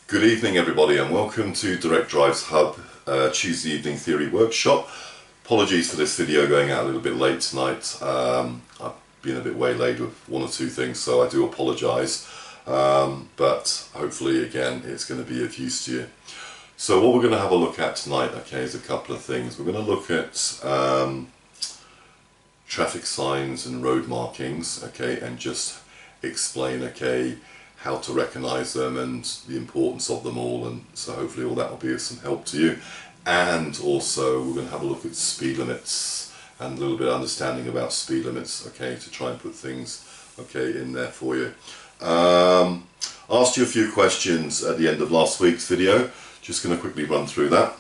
Good evening everybody and welcome to Direct Drive's Hub Tuesday evening theory workshop. Apologies for this video going out a little bit late tonight. I've been a bit waylaid with one or two things, so I do apologise, but hopefully again it's going to be of use to you. So what we're going to have a look at tonight, okay, is a couple of things. We're going to look at traffic signs and road markings, okay, and just explain, okay, how to recognise them and the importance of them all, and so hopefully all that will be of some help to you. And also we're going to have a look at speed limits and a little bit of understanding about speed limits, okay, to try and put things, okay, in there for you. Asked you a few questions at the end of last week's video, just going to quickly run through that.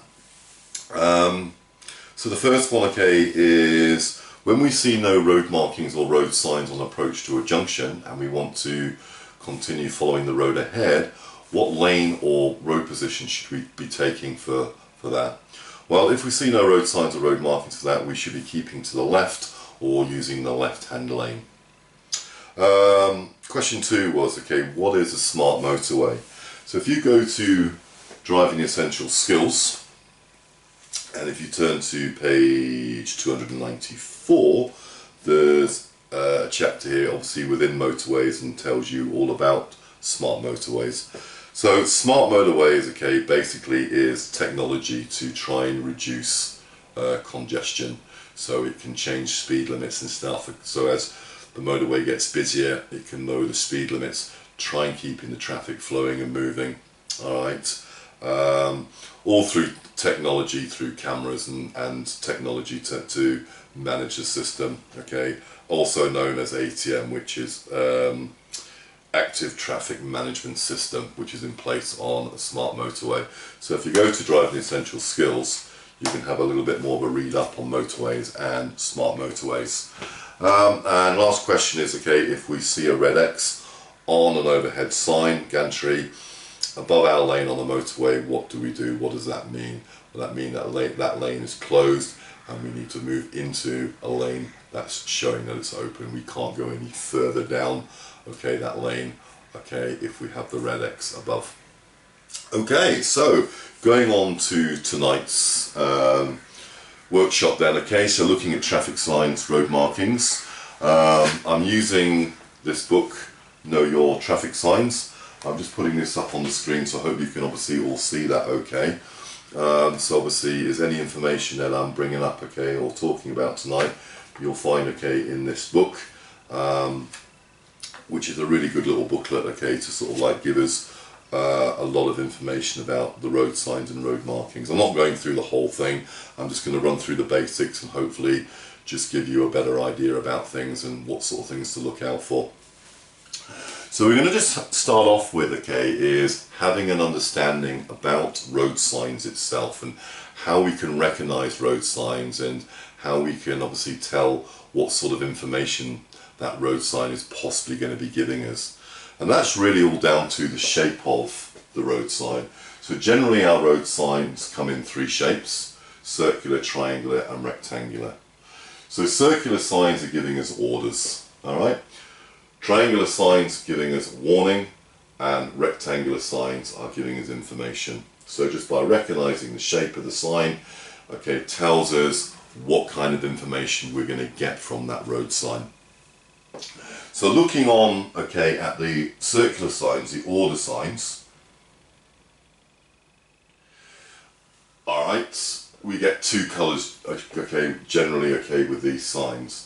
So the first one, okay, is when we see no road markings or road signs on approach to a junction and we want to continue following the road ahead, what lane or road position should we be taking for that? Well, if we see no road signs or road markings for that, we should be keeping to the left or using the left-hand lane. Question 2 was, okay, what is a smart motorway? So if you go to Driving Essential Skills, and if you turn to page 294, there's a chapter here obviously within motorways and tells you all about smart motorways. So smart motorways, okay, basically is technology to try and reduce congestion, so it can change speed limits and stuff. So as the motorway gets busier, it can lower the speed limits, try and keeping the traffic flowing and moving. Alright, all through technology, through cameras and technology to manage the system, okay, also known as ATM, which is Active Traffic Management System, which is in place on a smart motorway. So if you go to Driving Essential Skills, you can have a little bit more of a read up on motorways and smart motorways. And last question is, okay, if we see a red X on an overhead sign, gantry, above our lane on the motorway, what do we do? What does that mean? Well, that means that lane is closed and we need to move into a lane that's showing that it's open. We can't go any further down, okay, that lane, okay, if we have the red X above. Okay, so going on to tonight's workshop then, okay, so looking at traffic signs, road markings. I'm using this book, Know Your Traffic Signs. I'm just putting this up on the screen, so I hope you can obviously all see that okay. So obviously is any information that I'm bringing up, okay, or talking about tonight, you'll find, okay, in this book, which is a really good little booklet, okay, to sort of like give us a lot of information about the road signs and road markings. I'm not going through the whole thing, I'm just going to run through the basics and hopefully just give you a better idea about things and what sort of things to look out for. So we're going to just start off with, okay, is having an understanding about road signs itself and how we can recognize road signs and how we can obviously tell what sort of information that road sign is possibly going to be giving us. And that's really all down to the shape of the road sign. So generally our road signs come in 3 shapes: circular, triangular and rectangular. So circular signs are giving us orders, alright? Triangular signs giving us warning, and rectangular signs are giving us information. So just by recognizing the shape of the sign, okay, it tells us what kind of information we're going to get from that road sign. So looking on, okay, at the circular signs, the order signs, alright, we get 2 colors, okay, generally, okay, with these signs.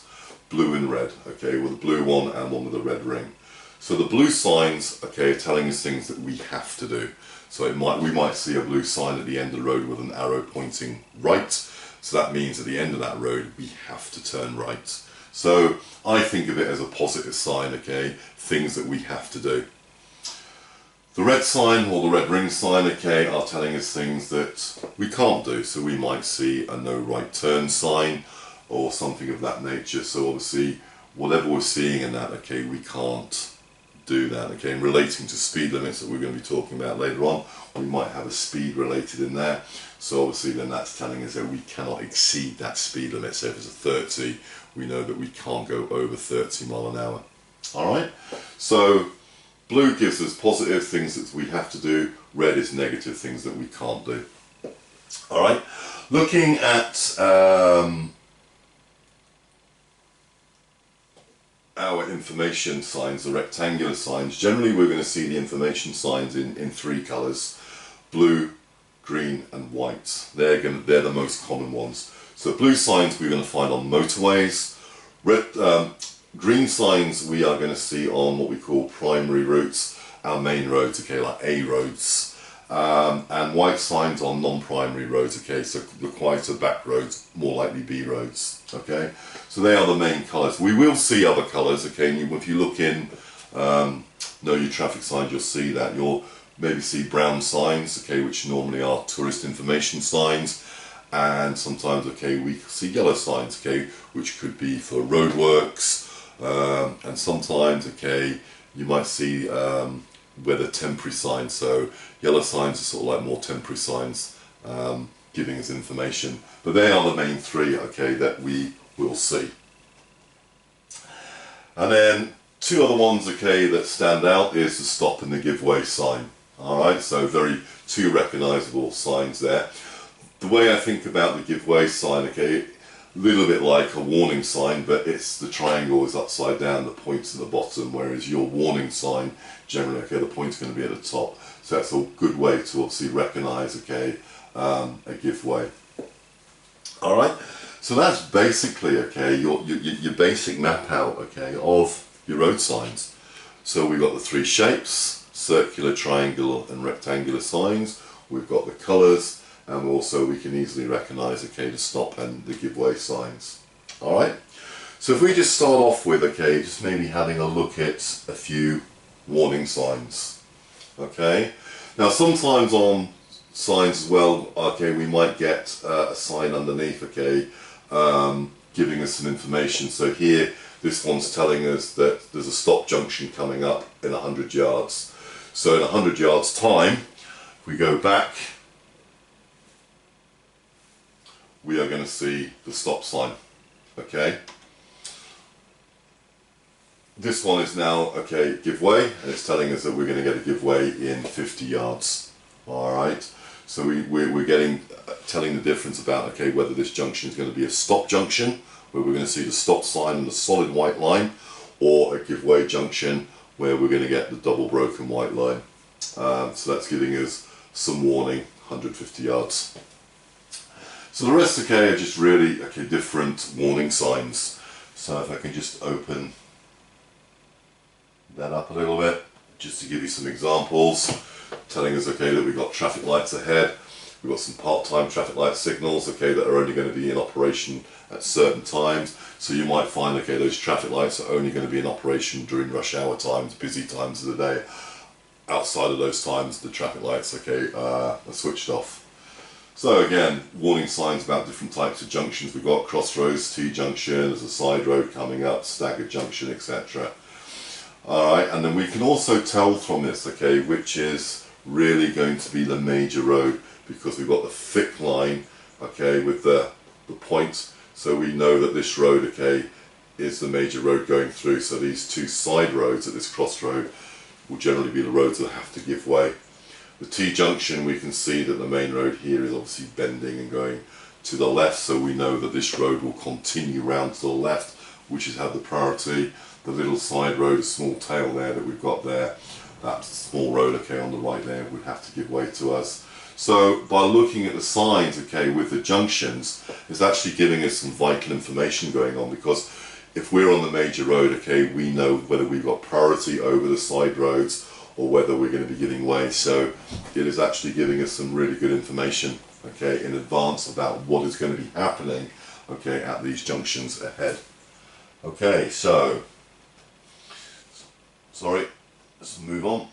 Blue and red, okay, with a blue one and one with a red ring. So the blue signs, okay, are telling us things that we have to do. So we might see a blue sign at the end of the road with an arrow pointing right. So that means at the end of that road we have to turn right. So I think of it as a positive sign, okay, things that we have to do. The red sign or the red ring sign, okay, are telling us things that we can't do. So we might see a no right turn sign or something of that nature. So obviously whatever we're seeing in that, okay, we can't do that, okay. And relating to speed limits that we're going to be talking about later on, we might have a speed related in there. So obviously then that's telling us that we cannot exceed that speed limit. So if it's a 30, we know that we can't go over 30 miles an hour. Alright, so Blue gives us positive things that we have to do, red is negative things that we can't do. Alright, looking at our information signs, the rectangular signs, generally we're going to see the information signs in three colours: blue, green and white. They're the most common ones. So blue signs we're going to find on motorways. Green signs we are going to see on what we call primary routes, our main roads, okay, like A roads. And white signs on non-primary roads, okay, so the quieter back roads, more likely B roads, okay. So they are the main colours. We will see other colours, okay, and if you look in Know Your Traffic signs, you'll see that. You'll maybe see brown signs, okay, which normally are tourist information signs, and sometimes, okay, we see yellow signs, okay, which could be for roadworks, and sometimes, okay, you might see weather temporary signs. So yellow signs are sort of like more temporary signs, giving us information. But they are the main three, okay, that we will see. And then two other ones, okay, that stand out is the stop and the give way sign. Alright, so two recognisable signs there. The way I think about the give way sign, okay, a little bit like a warning sign, but it's the triangle is upside down, the point's at the bottom, whereas your warning sign, generally, okay, the point's going to be at the top. So that's a good way to obviously recognise, okay, a give way. Alright, so that's basically, okay, your basic map out, okay, of your road signs. So we've got the three shapes: circular, triangular and rectangular signs. We've got the colours, and also we can easily recognise, okay, the stop and the give way signs. Alright, so if we just start off with, okay, just maybe having a look at a few warning signs. Okay, now sometimes on signs as well, okay, we might get a sign underneath, okay, giving us some information. So here, this one's telling us that there's a stop junction coming up in 100 yards. So in 100 yards time, if we go back, we are going to see the stop sign, okay. This one is now, okay, give way, and it's telling us that we're going to get a give way in 50 yards. Alright, so we're telling the difference about, okay, whether this junction is going to be a stop junction, where we're going to see the stop sign and the solid white line, or a give way junction, where we're going to get the double broken white line. So that's giving us some warning, 150 yards. So the rest, okay, are just really, okay, different warning signs. So if I can just open that up a little bit, just to give you some examples, telling us, okay, that we've got traffic lights ahead. We've got some part-time traffic light signals, okay, that are only going to be in operation at certain times. So you might find, okay, those traffic lights are only going to be in operation during rush hour times, busy times of the day. Outside of those times, the traffic lights, okay, are switched off. So again, warning signs about different types of junctions. We've got crossroads, T-junction, there's a side road coming up, staggered junction, etc. Alright, and then we can also tell from this, okay, which is really going to be the major road, because we've got the thick line, okay, with the point. So we know that this road, okay, is the major road going through. So these two side roads at this crossroad will generally be the roads that have to give way. The T-junction, we can see that the main road here is obviously bending and going to the left, so we know that this road will continue round to the left, which is have the priority. The little side road, a small tail there that we've got there, that small road, okay, on the right there would have to give way to us. So by looking at the signs, okay, with the junctions, it's actually giving us some vital information going on, because if we're on the major road, okay, we know whether we've got priority over the side roads or whether we're going to be giving way. So it is actually giving us some really good information, okay, in advance about what is going to be happening, okay, at these junctions ahead. Okay, so, sorry, let's move on.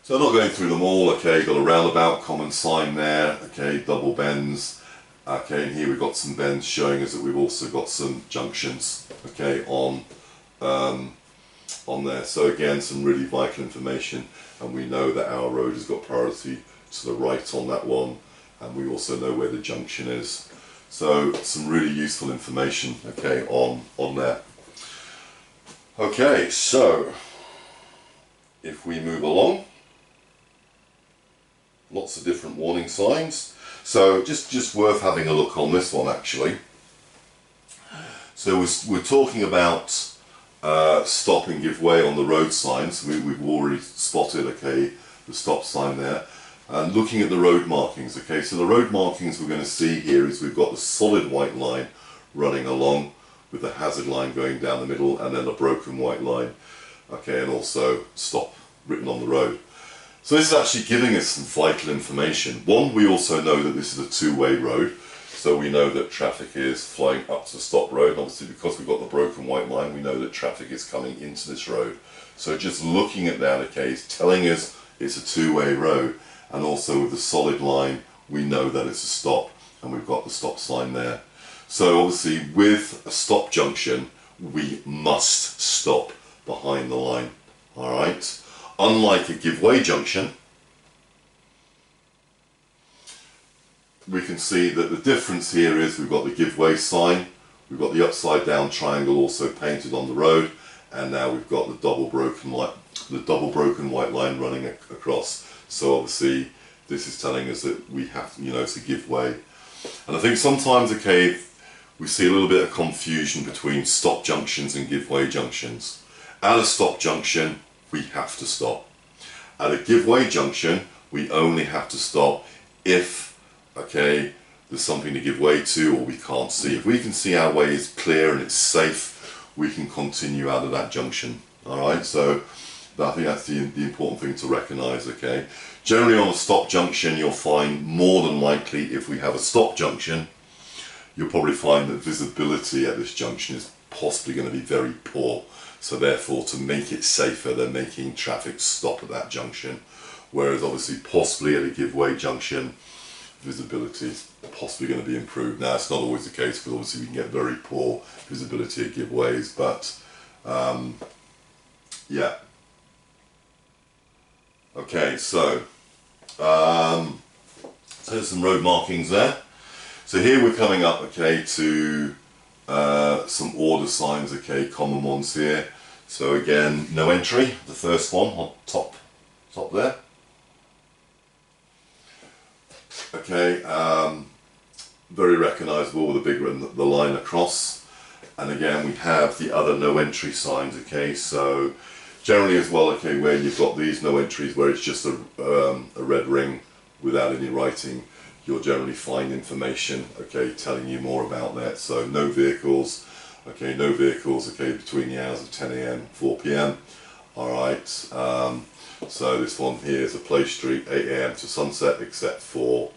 So I'm not going through them all, okay, got a roundabout, common sign there, okay, double bends, okay, and here we've got some bends showing us that we've also got some junctions, okay, on there. So again, some really vital information, and we know that our road has got priority to the right on that one, and we also know where the junction is. So some really useful information, okay, on there. Okay, so if we move along, lots of different warning signs. So just worth having a look on this one actually. So we're talking about stop and give way on the road signs. We've already spotted, okay, the stop sign there. And looking at the road markings, okay, so the road markings we're going to see here is we've got the solid white line running along with the hazard line going down the middle, and then a broken white line, okay, and also stop written on the road. So this is actually giving us some vital information. One, we also know that this is a two-way road, so we know that traffic is flying up to the stop road. Obviously, because we've got the broken white line, we know that traffic is coming into this road. So just looking at that, okay, is telling us it's a two-way road, and also with the solid line, we know that it's a stop, and we've got the stop sign there. So obviously, with a stop junction, we must stop behind the line, all right? Unlike a give way junction, we can see that the difference here is we've got the give way sign, we've got the upside down triangle also painted on the road, and now we've got the double broken white line running across. So obviously this is telling us that we have to give way. And I think sometimes, okay, we see a little bit of confusion between stop junctions and give way junctions. At a stop junction, we have to stop. At a give way junction, we only have to stop if, okay, there's something to give way to or we can't see. If we can see our way is clear and it's safe, we can continue out of that junction. Alright, so I think that's the important thing to recognise, okay. Generally on a stop junction, you'll find more than likely, if we have a stop junction, you'll probably find that visibility at this junction is possibly going to be very poor. So therefore, to make it safer, they're making traffic stop at that junction. Whereas obviously, possibly at a give way junction, visibility is possibly going to be improved. Now, it's not always the case, because obviously we can get very poor visibility at give ways, but yeah. Okay, so there's some road markings there. So here we're coming up, okay, to some order signs, okay, common ones here. So again, no entry, the first one on top there. Okay, very recognisable with the line across. And again, we have the other no entry signs, okay, so generally as well, okay, where you've got these no entries where it's just a red ring without any writing, you'll generally find information, okay, telling you more about that. So no vehicles, okay, between the hours of 10 AM and 4 PM. Alright, so this one here is a play street, 8 AM to sunset, except for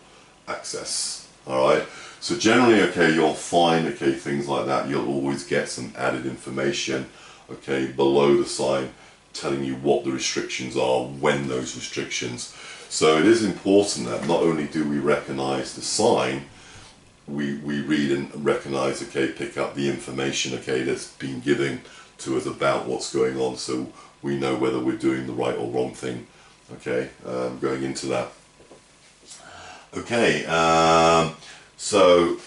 access. Alright, so generally, okay, you'll find, okay, things like that, you'll always get some added information, okay, below the sign, telling you what the restrictions are, when those restrictions. So it is important that not only do we recognise the sign, we read and recognise, okay, pick up the information, okay, that's been given to us about what's going on, so we know whether we're doing the right or wrong thing, okay, going into that. Okay, so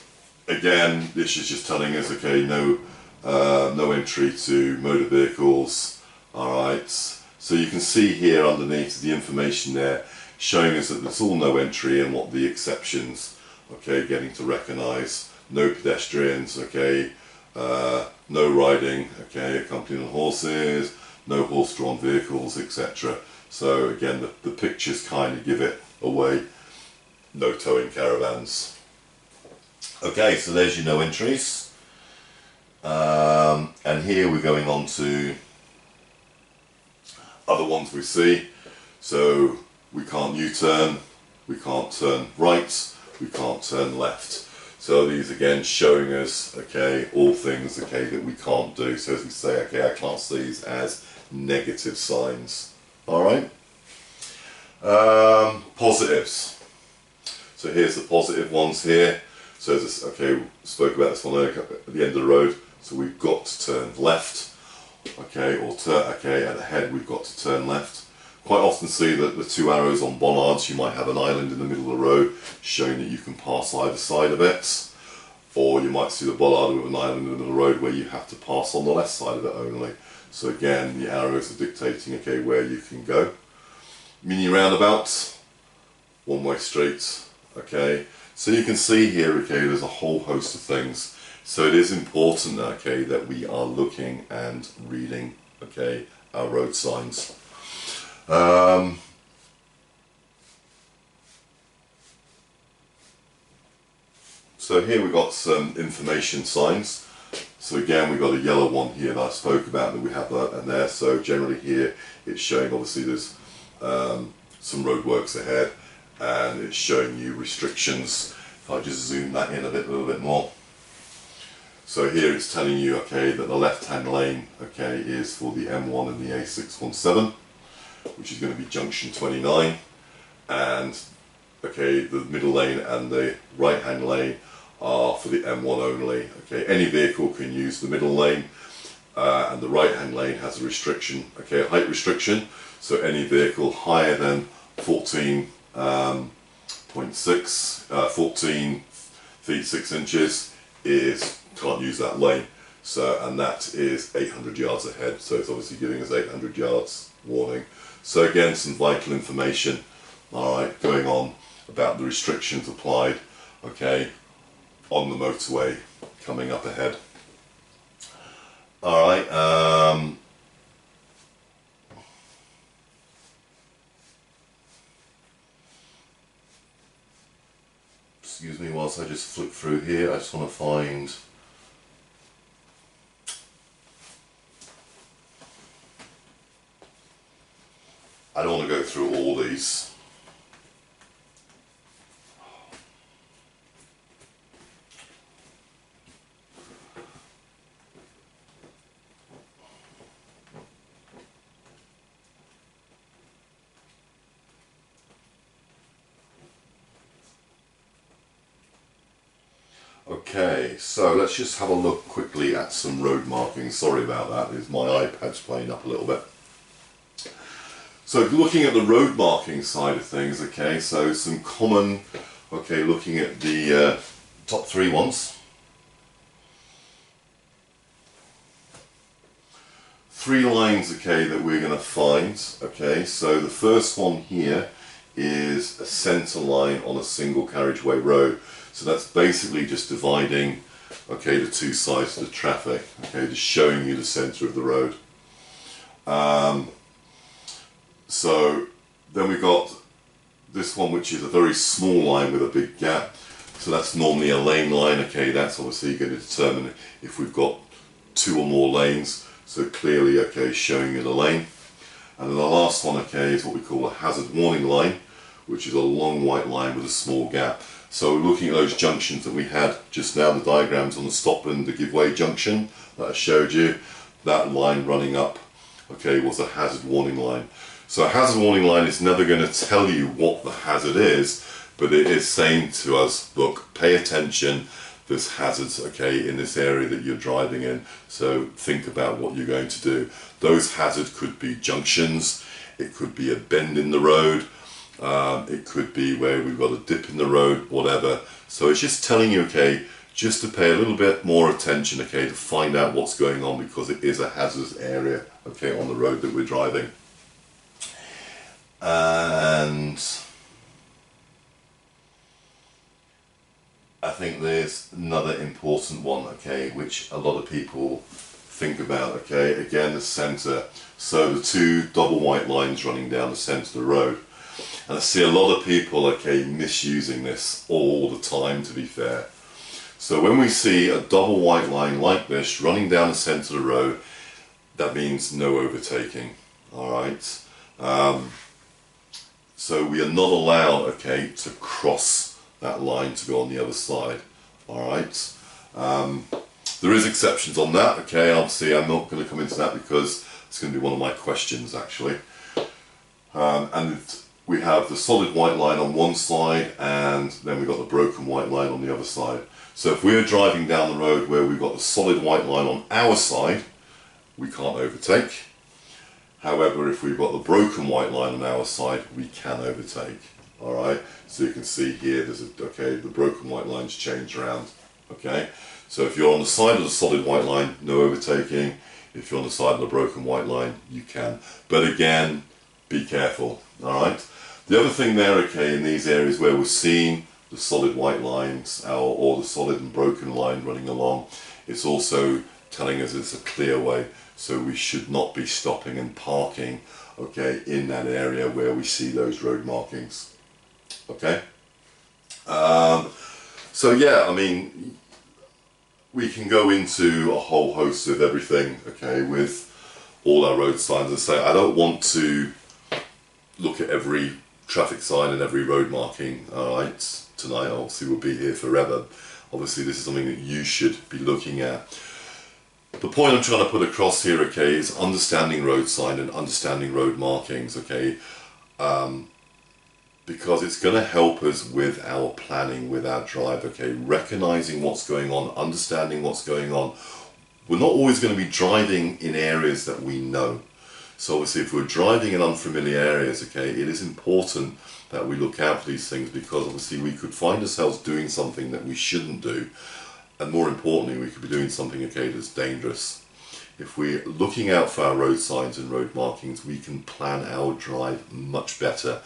again, this is just telling us, okay, no entry to motor vehicles. Alright, so you can see here underneath the information there showing us that there's all no entry and what the exceptions, okay, getting to recognise no pedestrians, okay, no riding, okay, accompanied on horses, no horse-drawn vehicles, etc. So again, the pictures kind of give it away. No towing caravans. Okay, so there's your no entries. And here we're going on to other ones we see. So we can't U-turn, we can't turn right, we can't turn left. So these again showing us, okay, all things, okay, that we can't do. So as we say, okay, I class these as negative signs. Alright. Positives. So here's the positive ones here. So this, okay, we spoke about this one earlier at the end of the road. So we've got to turn left, okay, or okay, at the head we've got to turn left. Quite often see that the two arrows on bollards, you might have an island in the middle of the road showing that you can pass either side of it, or you might see the bollard with an island in the middle of the road where you have to pass on the left side of it only. So again, the arrows are dictating, okay, where you can go. Mini roundabout, one-way street, okay. So you can see here, okay, there's a whole host of things. So it is important, okay, that we are looking and reading, okay, our road signs. So here we've got some information signs. So again, we've got a yellow one here that I spoke about, that we have that and there. So generally here, it's showing, obviously there's some roadworks ahead, and it's showing you restrictions. If I just zoom that in a little bit more. So here it's telling you, okay, that the left-hand lane, okay, is for the M1 and the A617, which is going to be junction 29, and okay, the middle lane and the right-hand lane are for the M1 only. Okay, any vehicle can use the middle lane, and the right-hand lane has a restriction, okay, a height restriction. So any vehicle higher than 14 feet 6 inches can't use that lane. So, and that is 800 yards ahead. So it's obviously giving us 800 yards warning. So again, some vital information, all right, going on about the restrictions applied, okay, on the motorway coming up ahead. All right. Excuse me whilst I just flick through here. I just want to find. I don't want to go through all these. Okay, so let's just have a look quickly at some road markings. Sorry about that, my iPad's playing up a little bit. So looking at the road marking side of things, okay, so some common, okay, looking at the top 3 ones. 3 lines, okay, that we're going to find, okay, so the first one here is a centre line on a single carriageway road. So that's basically just dividing, okay, the 2 sides of the traffic, okay, just showing you the centre of the road. So then we've got this one, which is a very small line with a big gap. So that's normally a lane line, okay, that's obviously going to determine if we've got 2 or more lanes. So clearly, okay, showing you the lane. And then the last one, okay, is what we call a hazard warning line, which is a long white line with a small gap. So looking at those junctions that we had just now, the diagrams on the stop and the give way junction that I showed you, that line running up, okay, was a hazard warning line. So a hazard warning line is never going to tell you what the hazard is, but it is saying to us, look, pay attention, there's hazards, okay, in this area that you're driving in, so think about what you're going to do. Those hazards could be junctions, it could be a bend in the road, it could be where we've got a dip in the road, whatever. So it's just telling you, okay, just to pay a little bit more attention, okay, to find out what's going on, because it is a hazardous area, okay, on the road that we're driving. And I think there's another important one, okay, which a lot of people think about, okay, again, the centre. So the 2 double white lines running down the centre of the road. And I see a lot of people, okay, misusing this all the time, to be fair. So when we see a double white line like this running down the centre of the road, that means no overtaking, all right? So we are not allowed, okay, to cross that line to go on the other side, all right? There is exceptions on that, okay? Obviously, I'm not going to come into that because it's going to be one of my questions, actually. And we have the solid white line on one side, and then we've got the broken white line on the other side. So if we're driving down the road where we've got the solid white line on our side, we can't overtake. However, if we've got the broken white line on our side, we can overtake. All right, so you can see here, there's okay, the broken white line's changed around. Okay, so if you're on the side of the solid white line, no overtaking. If you're on the side of the broken white line, you can. But again, be careful, all right? The other thing there, okay, in these areas where we're seeing the solid white lines or the solid and broken line running along, it's also telling us it's a clear way. So we should not be stopping and parking, okay, in that area where we see those road markings, okay? So yeah, I mean, we can go into a whole host of everything, okay, with all our road signs. And say, I don't want to look at every traffic sign and every road marking, all right, tonight. Obviously we'll be here forever. Obviously this is something that you should be looking at. The point I'm trying to put across here, okay, is understanding road sign and understanding road markings, okay, because it's going to help us with our planning, with our drive, okay, recognizing what's going on, understanding what's going on. We're not always going to be driving in areas that we know. So obviously if we're driving in unfamiliar areas, okay, it is important that we look out for these things, because obviously we could find ourselves doing something that we shouldn't do. And more importantly, we could be doing something, okay, that's dangerous. If we're looking out for our road signs and road markings, we can plan our drive much better.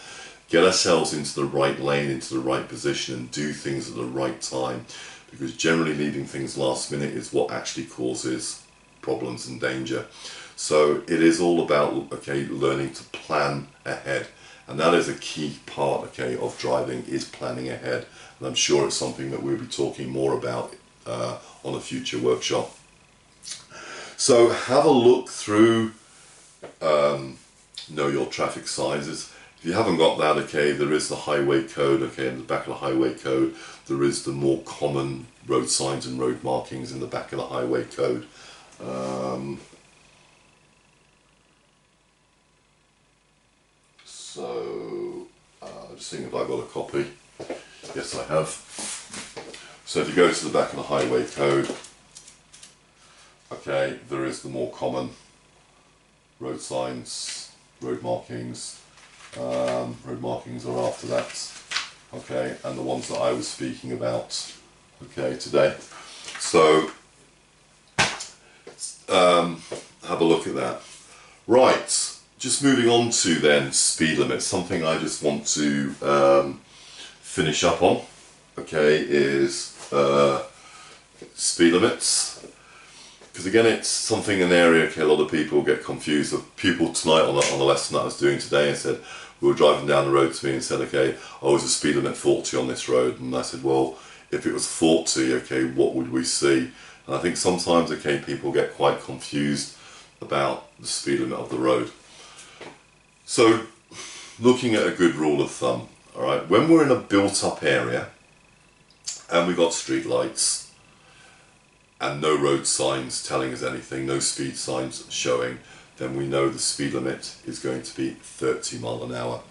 Get ourselves into the right lane, into the right position, and do things at the right time. Because generally leaving things last minute is what actually causes problems and danger. So it is all about, okay, learning to plan ahead. And that is a key part, okay, of driving, is planning ahead. And I'm sure it's something that we'll be talking more about on a future workshop. So have a look through Know Your Traffic Sizes. If you haven't got that, okay, there is the highway code, okay, in the back of the highway code there is the more common road signs and road markings in the back of the highway code. So just seeing if I've got a copy. Yes, I have. So if you go to the back of the highway code, okay, there is the more common road signs, road markings. Road markings are after that, okay, and the ones that I was speaking about, okay, today. So have a look at that. Right, just moving on to then speed limits. Something I just want to finish up on, okay, is speed limits, because again it's something, an area, okay, a lot of people get confused. A pupil tonight on the lesson that I was doing today, and said, we were driving down the road to me and said, okay, oh, is the speed limit 40 on this road? And I said, well, if it was 40, okay, what would we see? And I think sometimes, okay, people get quite confused about the speed limit of the road. So looking at a good rule of thumb, all right, when we're in a built up area and we've got street lights and no road signs telling us anything, no speed signs showing, then we know the speed limit is going to be 30 mile an hour.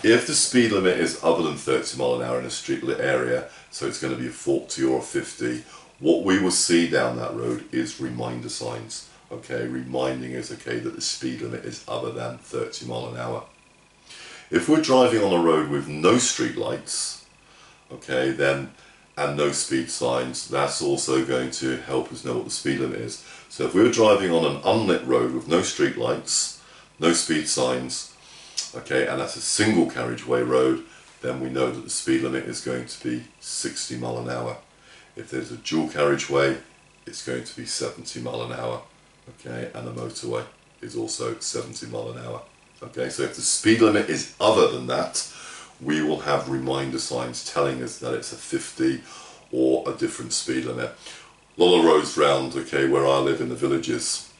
If the speed limit is other than 30 mile an hour in a street lit area, so it's going to be a 40 or a 50, what we will see down that road is reminder signs, okay, reminding us, okay, that the speed limit is other than 30 mile an hour. If we're driving on a road with no street lights, okay, then, and no speed signs, that's also going to help us know what the speed limit is. So if we're driving on an unlit road with no street lights, no speed signs, okay, and that's a single carriageway road, then we know that the speed limit is going to be 60 mile an hour. If there's a dual carriageway, it's going to be 70 mile an hour, okay, and a motorway is also 70 mile an hour. Okay, so if the speed limit is other than that, we will have reminder signs telling us that it's a 50 or a different speed limit. A lot of roads round, okay, where I live in the villages,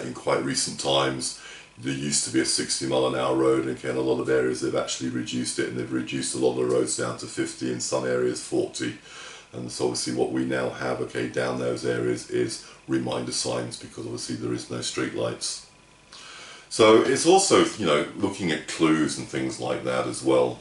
in quite recent times, there used to be a 60 mile an hour road, and in a lot of areas they've actually reduced it, and they've reduced a lot of the roads down to 50, in some areas 40. And so obviously what we now have, okay, down those areas is reminder signs, because obviously there is no street lights. So it's also, you know, looking at clues and things like that as well.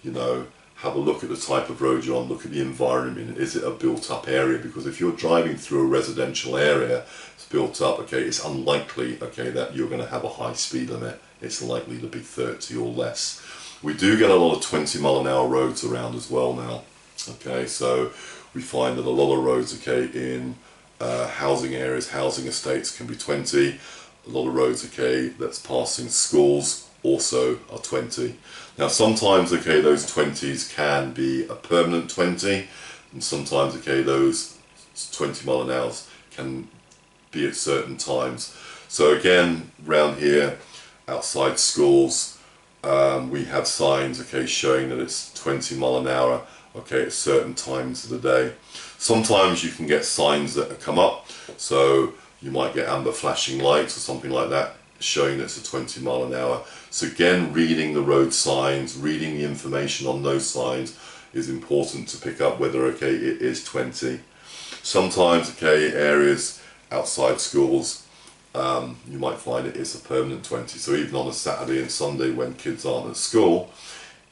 You know, have a look at the type of road you're on, look at the environment. Is it a built up area? Because if you're driving through a residential area, it's built up, okay, it's unlikely, okay, that you're going to have a high speed limit. It's likely to be 30 or less. We do get a lot of 20 mile an hour roads around as well now. Okay, so we find that a lot of roads, okay, in housing areas, housing estates can be 20. A lot of roads, okay, that's passing schools also are 20. Now sometimes, okay, those 20s can be a permanent 20, and sometimes, okay, those 20 mile an hour can be at certain times. So again, round here, outside schools, we have signs, okay, showing that it's 20 mile an hour, okay, at certain times of the day. Sometimes you can get signs that come up, so you might get amber flashing lights or something like that, showing that it's a 20 mile an hour. So again, reading the road signs, reading the information on those signs is important to pick up whether, okay, it is 20. Sometimes, okay, areas outside schools, you might find it is a permanent 20. So even on a Saturday and Sunday when kids aren't at school,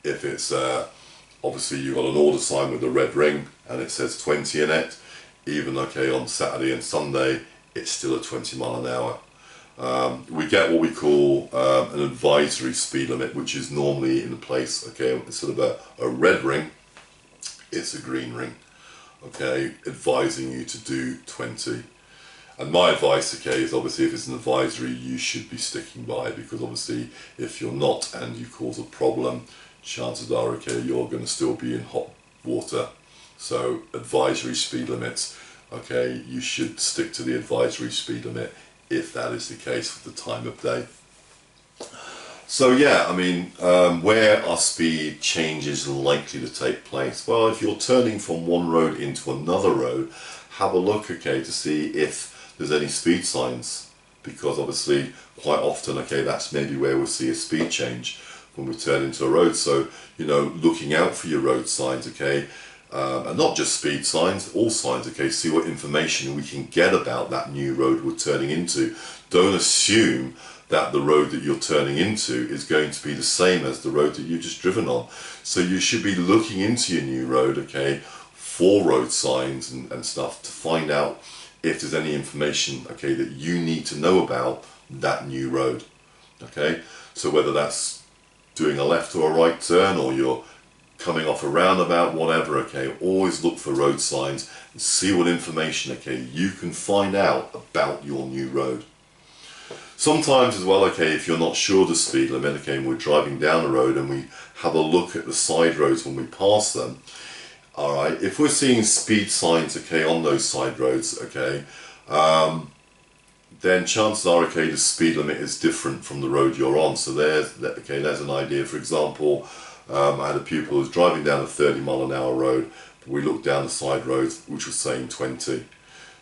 if it's obviously you've got an order sign with a red ring and it says 20 in it, even, okay, on Saturday and Sunday, it's still a 20 mile an hour. We get what we call an advisory speed limit, which is normally in place, okay, instead of a red ring, it's a green ring, okay, advising you to do 20. And my advice, okay, is obviously if it's an advisory, you should be sticking by, because obviously if you're not and you cause a problem, chances are, okay, you're going to still be in hot water. So advisory speed limits, okay, you should stick to the advisory speed limit if that is the case for the time of day. So yeah, I mean, where are speed changes likely to take place? Well, if you're turning from one road into another road, have a look, okay, to see if there's any speed signs, because obviously quite often, okay, that's maybe where we'll see a speed change when we turn into a road. So, you know, looking out for your road signs, okay, and not just speed signs, all signs, okay, see what information we can get about that new road we're turning into. Don't assume that the road that you're turning into is going to be the same as the road that you've just driven on. So you should be looking into your new road, okay, for road signs and stuff to find out if there's any information, okay, that you need to know about that new road, okay. So whether that's doing a left or a right turn, or you're coming off a roundabout, whatever, okay, always look for road signs and see what information, okay, you can find out about your new road. Sometimes as well, okay, if you're not sure the speed limit, okay, and we're driving down the road and we have a look at the side roads when we pass them, alright, if we're seeing speed signs, okay, on those side roads, okay, then chances are, okay, the speed limit is different from the road you're on. So there's an idea. For example, I had a pupil who was driving down a 30 mile an hour road, but we looked down the side roads which was saying 20.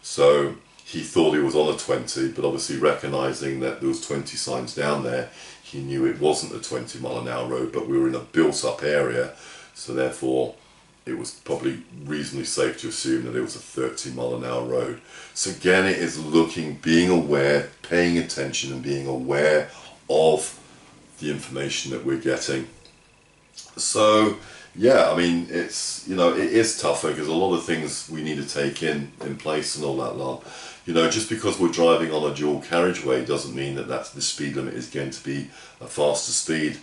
So he thought it was on a 20, but obviously recognising that there was 20 signs down there, he knew it wasn't a 20 mile an hour road, but we were in a built up area, so therefore it was probably reasonably safe to assume that it was a 30 mile an hour road. So again, it is looking, being aware, paying attention and being aware of the information that we're getting. So yeah, I mean, it's, you know, it is tougher because a lot of things we need to take in place and all that lot. You know, just because we're driving on a dual carriageway doesn't mean that the speed limit is going to be a faster speed.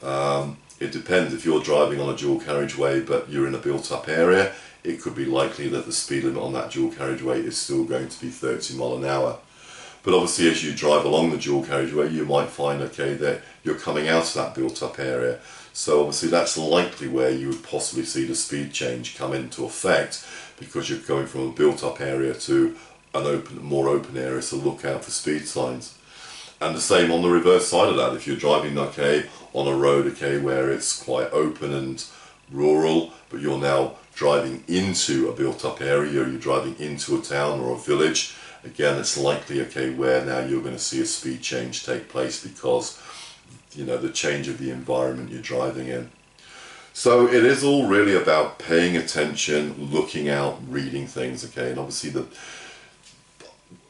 It depends. If you're driving on a dual carriageway but you're in a built up area, it could be likely that the speed limit on that dual carriageway is still going to be 30 mile an hour. But obviously as you drive along the dual carriageway, you might find, okay, that you're coming out of that built up area. So obviously that's likely where you would possibly see the speed change come into effect, because you're going from a built up area to an more open area, so look out for speed signs. And the same on the reverse side of that. If you're driving, okay, on a road, okay, where it's quite open and rural, but you're now driving into a built-up area, or you're driving into a town or a village, again, it's likely, okay, where now you're going to see a speed change take place because, you know, the change of the environment you're driving in. So it is all really about paying attention, looking out, reading things, okay, and obviously the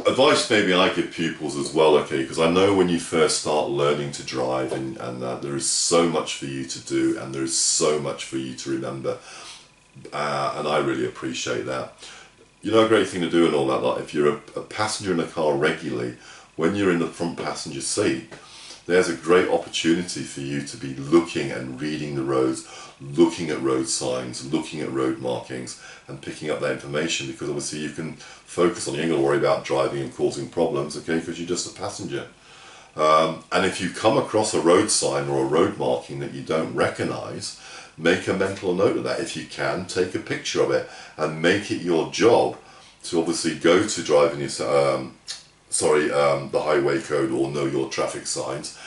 advice maybe I give pupils as well, okay, because I know when you first start learning to drive and there is so much for you to do and there is so much for you to remember, and I really appreciate that. You know, a great thing to do and all that, like if you're a passenger in a car regularly, when you're in the front passenger seat, there's a great opportunity for you to be looking and reading the roads, looking at road signs, looking at road markings, and picking up that information, because obviously you can focus on, you ain't got to worry about driving and causing problems, okay, because you're just a passenger. And if you come across a road sign or a road marking that you don't recognize, make a mental note of that. If you can, take a picture of it and make it your job to obviously go to driving your, the highway code or know your traffic signs,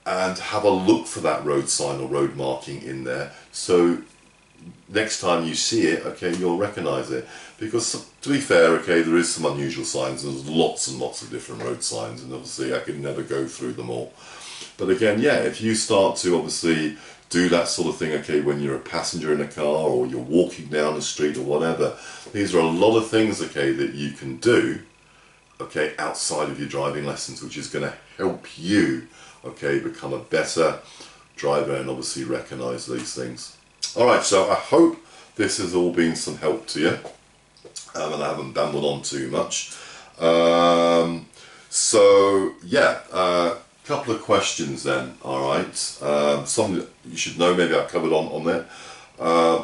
and have a look for that road sign or road marking in there, so next time you see it, okay, you'll recognize it. Because to be fair, okay, there is some unusual signs. There's lots and lots of different road signs, and obviously I could never go through them all. But again, yeah, if you start to obviously do that sort of thing, okay, when you're a passenger in a car or you're walking down the street or whatever, these are a lot of things, okay, that you can do, okay, outside of your driving lessons, which is going to help you, okay, become a better driver and obviously recognize these things. Alright, so I hope this has all been some help to you, and I haven't babbled on too much. So yeah, a couple of questions then, alright. Some that you should know, maybe I covered on there.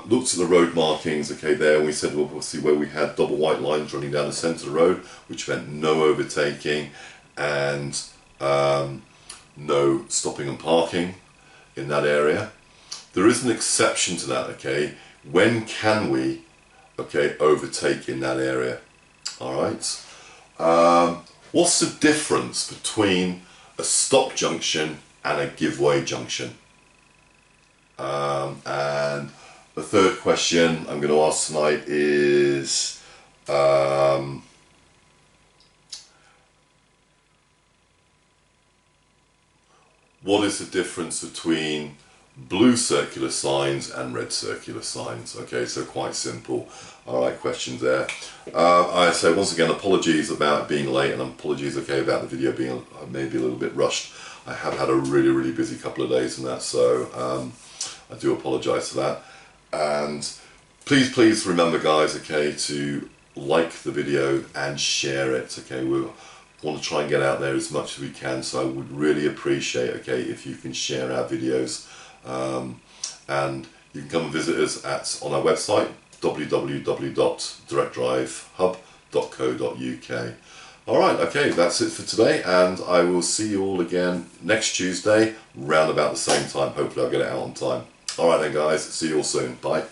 Looked at the road markings, okay, there, and we said, well, obviously where we had double white lines running down the centre of the road, which meant no overtaking and no stopping and parking in that area. There is an exception to that, okay. When can we, okay, overtake in that area? Alright. What's the difference between a stop junction and a give-way junction? And the third question I'm going to ask tonight is, what is the difference between blue circular signs and red circular signs? Okay, so quite simple. Alright, questions there. I say once again, apologies about being late, and apologies, okay, about the video being maybe a little bit rushed. I have had a really busy couple of days and that, so I do apologise for that. And please remember, guys, okay, to like the video and share it, okay. We want to try and get out there as much as we can, so I would really appreciate, okay, if you can share our videos. And you can come and visit us on our website, www.directdrivehub.co.uk. Alright, okay, that's it for today, and I will see you all again next Tuesday, round about the same time. Hopefully I'll get it out on time. Alright then, guys, see you all soon. Bye.